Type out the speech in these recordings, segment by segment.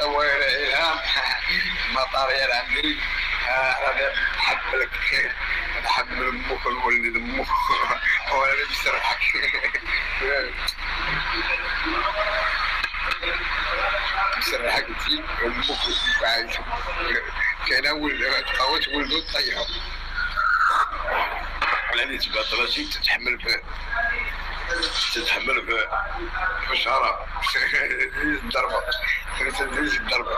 وين إلهام مطارير عندي هذا حب لك حب أمك والولد أمك وأنا بسرعك بسرعك تجي أمك وعايش كان أول تقوت ولد طيها لأني تبقى دراسي تتحمل في الشارع الضربة تنزل الضربة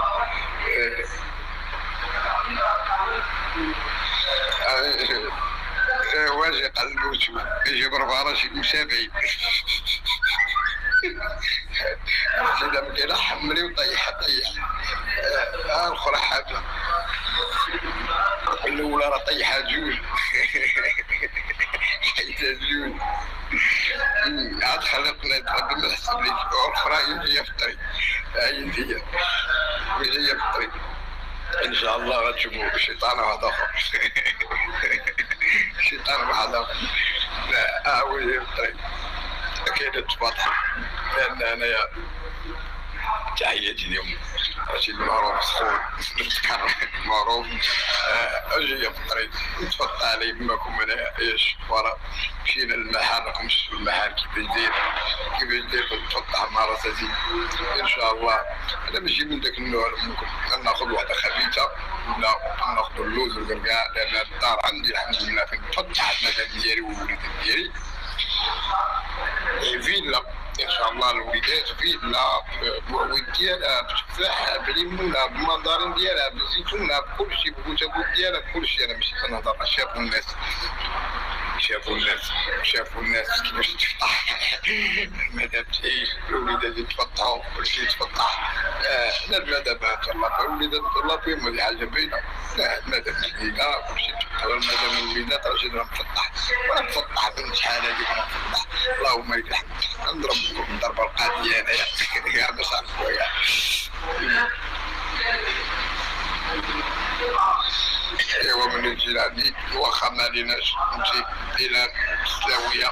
واجي قلبو تشوف يجي بربارة شي مسافي زيدا مكينا حملي وطيح الأخرى حاجة الأولى راه طيحة جوج حيتها جوج عاد خلقنا تقدم نحسب ليك والأخرى هي في الطريق هي وهي في الطريق إن شاء الله غتشوفوا الشيطان واحد آخر الشيطان واحد آخر لا وهي في الطريق أكيد تفاضح لأن أنايا تحياتي اليوم رشيد معروف سخون معروف أجي في الطريق تفضل علي بماكم أنا إيش ورا مشينا للمحل راكم شفتوا المحل كيف يدير تفتح مع راساتي إن شاء الله. أنا ماشي من ذاك النوع منكم ناخذ واحدة خفيفة ولا ناخذ اللوز والقرقاع لأن الدار عندي الحمد لله فتحت المكان ديالي ووليدات ديالي فيلا ان شاء الله الوليدات فيلا بوعويد ديالها بتفاح بليمونه بمنظرين ديالها بزيتونه بكلشي بكتابوت ديالها بكلشي. انا ماشي كنهضر شافوا الناس كيفاش تفتح المدام تعيش الوليدات يتفتحوا كلشي يتفتح. لا المدام ما شاء الله الوليدات الله فيهم هذه حاجه باينه. لا المدام جديده كلشي يتفتح المدام الوليدات راه جينا نفتح وانا نفتح من شحال هذيك نفتح اللهم لك الحمد. نضربكم ضربه القاضيه انايا يا باش خويا ايوا من نجي لعندي واخا ما ليناش نجي الى الساويه.